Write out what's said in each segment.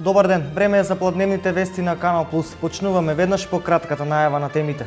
Добар ден, време е за платневните вести на Канал Плюс. Почнуваме веднаш по кратката најава на темите.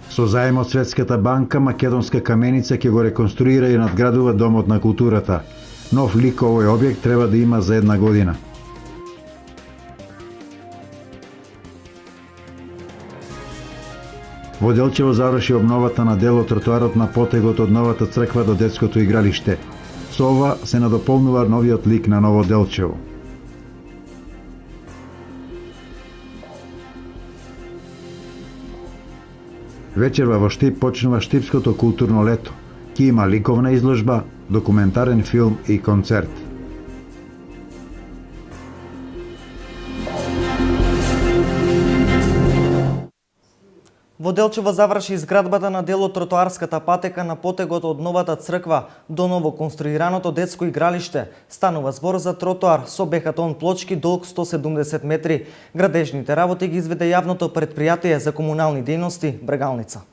Со заем од Светската банка, Македонска каменица ќе го реконструира и надградува Домот на културата. Нов лик овој објект треба да има за 1 година. Во Делчево заврши обновата на дел од тротоарот на потегот од новата црква до детското игралиште. Со ова се надополнува новиот лик на Ново Делчево. Вечерва во Штип почнува Штипското културно лето. Ки има ликовна изложба, документарен филм и концерт. Во Делчево заврши изградбата на дел од тротоарската патека на потегот од новата црква до ново конструираното детско игралиште. Станува збор за тротоар со бехатон плочки долг 170 метри. Градежните работи ги изведе јавното претпријатие за комунални дејности Брегалница.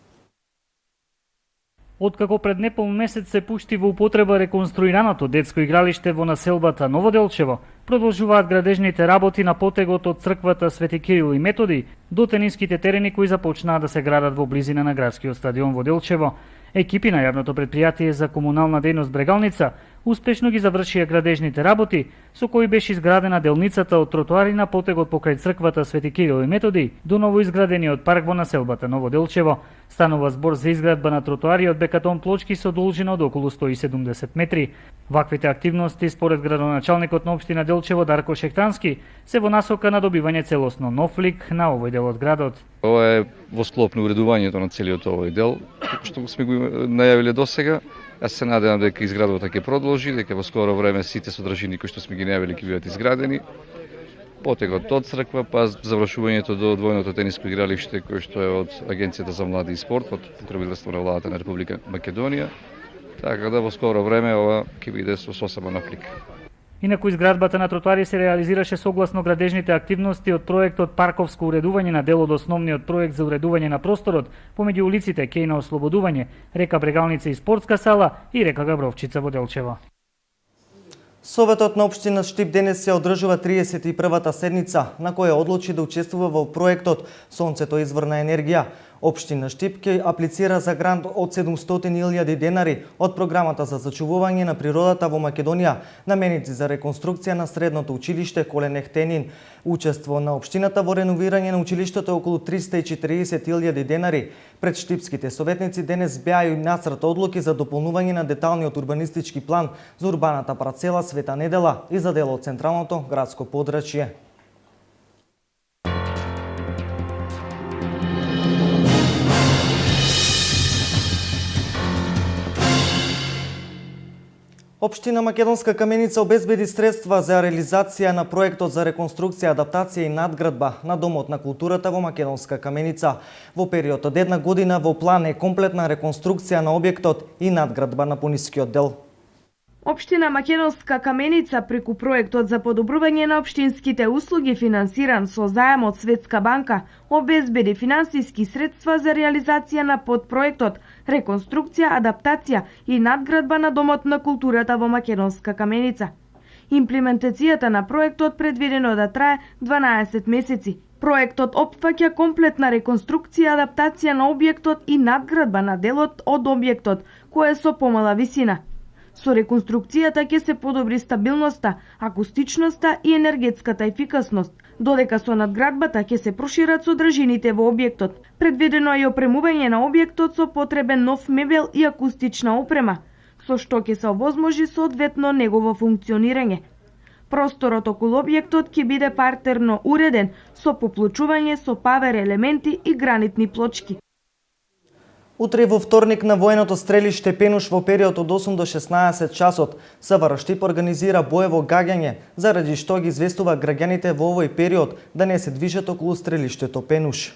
Откако пред неполн месец се пушти во употреба реконструираното детско игралиште во населбата Ново Делчево, продолжуваат градежните работи на потегот од црквата Свети Кирил и Методи до тениските терени кои започнаа да се градат во близина на градскиот стадион во Делчево. Екипи на јавното претпријатие за комунална дејност Брегалница успешно ги завршија градежните работи, со кои беше изградена делницата од тротоари на потегот покрај црквата Свети Кирил и Методи до новоизградениот парк во населбата Ново Делчево. Станува збор за изградба на тротоари од бекатон плочки со должина од околу 170 метри. Ваквите активности, според градоначалникот на општина Делчево Дарко Шехтански, се во насока на добивање целосно нов лик на овој дел од градот. Ова е во склоп на уредувањето на целиот овој дел, што сме го најавиле досега. Јас се надевам дека изградбата ќе продолжи, дека во скоро време сите содржини кои што сме ги најавиле ќе бидат изградени. Потегот од црква, па завршувањето до двојното тениско игралиште кој што е од Агенцијата за млади и спорт, од покровителство на владата на Република Македонија. Така да во скоро време ова ќе биде со сосема нов лик. Инаку изградбата на тротоари се реализираше согласно градежните активности од проектот Парковско уредување на дел од основниот проект за уредување на просторот помеѓу улиците Кеј на Ослободување, река Брегалница и спортска сала и река Габровчица во Делчево. Советот на општина Штип денес се одржува 31-та седница, на која одлучи да учествува во проектот Сонцето изворна енергија. Општина Штип ќе аплицира за грант од 700.000 денари од програмата за зачувување на природата во Македонија, наменети за реконструкција на средното училиште Колен Ехтенин. Учество на општината во реновирање на училиштето е околу 340.000 денари. Пред штипските советници денес беа и нацрт одлуки за дополнување на деталниот урбанистички план за урбаната парцела Света Недела и за дел од централното градско подрачје. Општина Македонска каменица обезбеди средства за реализација на проектот за реконструкција, адаптација и надградба на Домот на културата во Македонска каменица. Во период од 1 година во план е комплетна реконструкција на објектот и надградба на понискиот дел. Општина Македонска каменица преку проектот за подобрување на општинските услуги финансиран со заем од Светска банка обезбеди финансиски средства за реализација на подпроектот реконструкција, адаптација и надградба на Домот на културата во Македонска каменица. Имплементацијата на проектот предвидено да трае 12 месеци. Проектот опфаќа комплетна реконструкција, адаптација на објектот и надградба на делот од објектот кој е со помала висина. Со реконструкцијата ќе се подобри стабилноста, акустичноста и енергетската ефикасност, додека со надградбата ќе се прошират содржините во објектот. Предвидено е и опремување на објектот со потребен нов мебел и акустична опрема, со што ќе се овозможи соодветно негово функционирање. Просторот околу објектот ќе биде партерно уреден со поплочување со павер елементи и гранитни плочки. Утре во вторник на военото стрелиште Пенуш во период од 8 до 16 часот СВР Штип организира боево гаѓање, заради што ги известува граѓаните во овој период да не се движат околу стрелиштето Пенуш.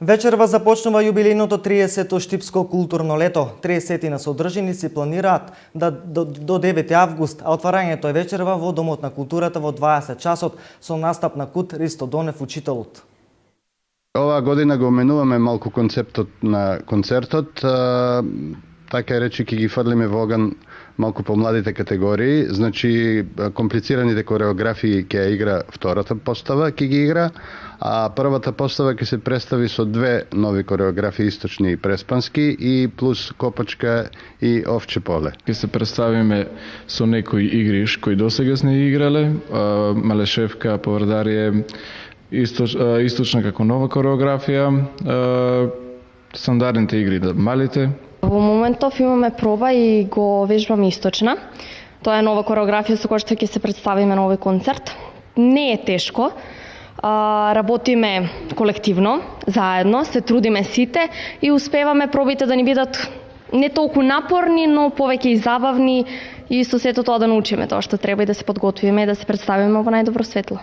Вечерва започнува јубилејното 30-то Штипско културно лето. 30 содржини си планираат до 9 август, а отварањето е вечерва во Домот на културата во 20 часот со настап на Кут Ристо Донев, учителот. Оваа година го менуваме малку концептот на концертот, така речи ќе ги фрлиме во оган малку по младите категории, значи комплицираните кореографии ќе игра втората постава, ќе ги игра, а првата постава ќе се представи со две нови кореографии, источни и преспански, и плюс Копачка и Овче поле. Ќе се представиме со некои игриш кои досега сме играле, Малешевка, Поврдарие, источна како нова кореографија, стандардните игри да малите. Во моментов имаме проба и го вежбаме источна. Тоа е нова кореографија со која што ќе се представиме на овој концерт. Не е тешко. Работиме колективно, заедно, се трудиме сите и успеваме пробите да ни бидат не толку напорни, но повеќе и забавни, и со сето тоа да научиме тоа што треба и да се подготвиме и да се представиме во најдобро светло.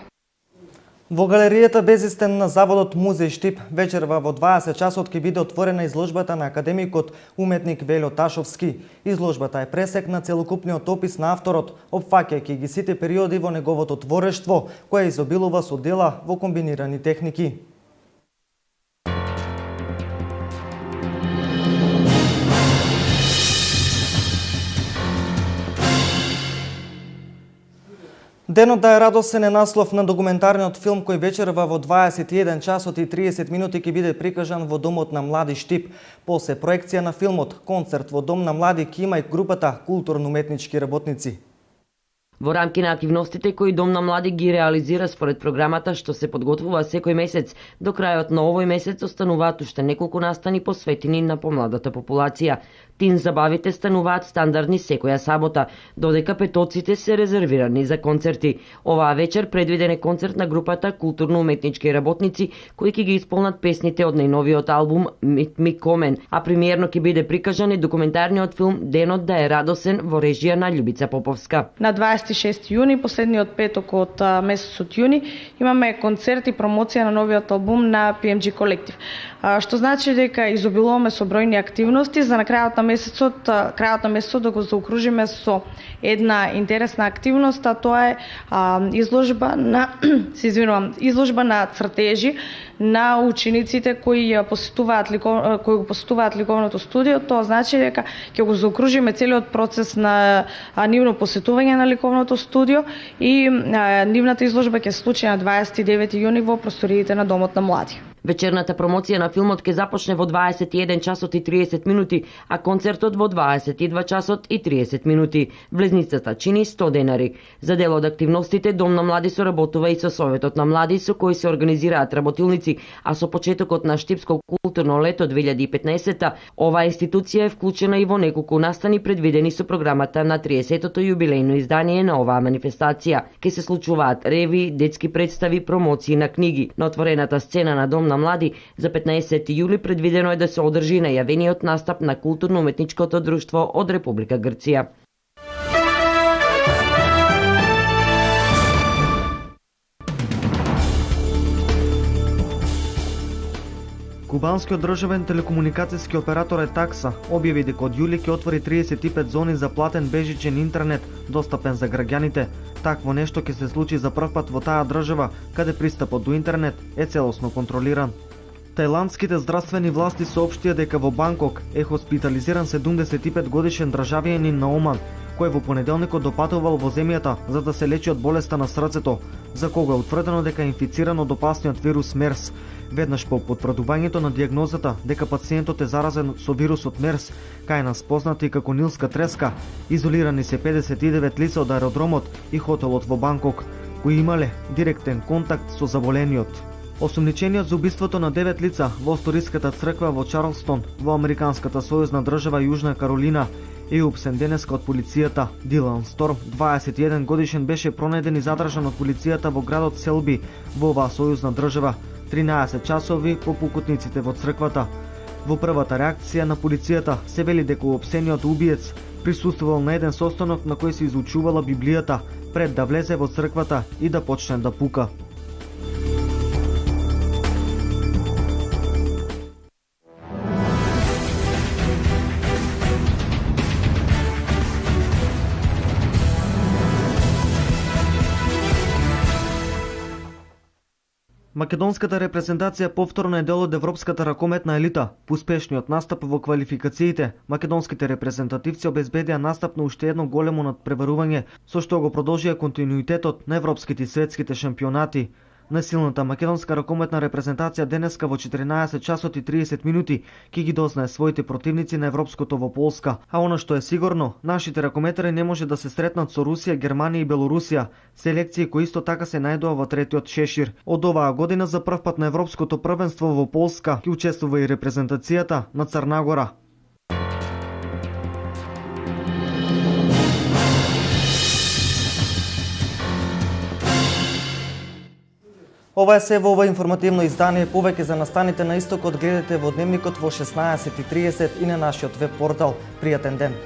Во галеријата Безистен на заводот Музеј Штип вечерва во 20 часот ќе биде отворена изложбата на академикот уметник Велјо Ташовски. Изложбата е пресек на целокупниот опис на авторот, опфаќајќи ги сите периоди во неговото творештво, кое изобилува со дела во комбинирани техники. Денот да е радосен е наслов на документарниот филм кој вечерва во 21 часот и 30 минути ќе биде прикажан во Домот на млади Штип. После проекција на филмот, концерт во Дом на млади ќе има и групата културно-уметнички работници. Во рамки на активностите кои Дом на млади ги реализира според програмата што се подготвува секој месец, до крајот на овој месец остануваат уште неколку настани посветени на помладата популација. Тин забавите стануваат стандардни секоја сабота, додека петоците се резервирани за концерти. Оваа вечер предвиден е концерт на групата културно-уметнички работници кои ќе ги исполнат песните од најновиот албум Мит Комен, а премиерно ќе биде прикажан и документарниот филм Денот да е радосен во режија на Љубица Поповска. На 26 јуни, последниот петок од месецот јуни, имаме концерт и промоција на новиот албум на PMG Колектив. Што значи дека изобилуваме со бројни активности за на крајот на месецот да го заокружиме со една интересна активност, а тоа е изложба на изложба на цртежи на учениците кои го посетуваат ликовното студио. Тоа значи дека ќе го заокружиме целиот процес на нивно посетување на ликовното студио и нивната изложба ќе се случи на 29 јуни во просториите на Домот на млади. Вечерната промоција на филмот ќе започне во 21 часот и 30 минути, а концертот во 22 часот и 30 минути. Влезницата чини 100 денари. За дел од активностите Дом на млади соработува и со Советот на млади со кои се организираат работилници, а со почетокот на Штипско културно лето 2015 оваа институција е вклучена и во неколку настани предвидени со програмата на 30-тото јубилејно издание на оваа манифестација. Ке се случуваат реви, детски представи, промоции на книги. На отворената сцена на Дом на млади за 15 јули предвидено е да се одржи најавениот настап на културно-уметничкото друштво од Република Грција. Кубанскиот државен телекомуникацијски оператор Етакса објави дека од јули ќе отвори 35 зони за платен бежичен интернет, достапен за граѓаните. Такво нешто ќе се случи за прв пат во таа држава, каде пристапот до интернет е целосно контролиран. Тајландските здравствени власти соопштија дека во Банкок е хоспитализиран 75 годишен државјанин на Оман, кој во понеделникот допатувал во земјата за да се лечи од болеста на срцето, за кого е утврдено дека е инфициран од опасниот вирус МЕРС. Веднаш по потврдувањето на дијагнозата дека пациентот е заразен со вирусот МЕРС, кај нас познати како Нилска треска, изолирани се 59 лица од аеродромот и хотелот во Банкок, кои имале директен контакт со заболениот. Осумничениот за убиството на 9 лица во Историската црква во Чарлстон, во Американската сојузна држава Јужна Каролина, е упсен денеска од полицијата. Дилан Сторм, 21 годишен, беше пронеден и задржан од полицијата во градот Селби, во оваа сојузна држава, 13 часови по пукутниците во црквата. Во првата реакција на полицијата се вели дека уопсениот убиец присуствувал на еден состанок на кој се изучувала Библијата пред да влезе во црквата и да почне да пука. Македонската репрезентација повторно е дел од европската ракометна елита. По успешниот настап во квалификациите, македонските репрезентативци обезбедија настап на уште едно големо надпреварување, со што го продолжија континуитетот на европските и светските шампионати. Најсилната македонска ракометна репрезентација денеска во 14 часот и 30 минути ќе ги дознае своите противници на европското во Полска. А она што е сигурно, нашите ракометари не може да се сретнат со Русија, Германија и Белорусија, селекции кои исто така се најдоа во третиот шешир. Од оваа година за прв пат на европското првенство во Полска ќе учествува и репрезентацијата на Црна Гора. Ова е се во ова информативно издание. Повеќе за настаните на истокот гледате во Дневникот во 16:30 и на нашиот веб портал. Пријатен ден!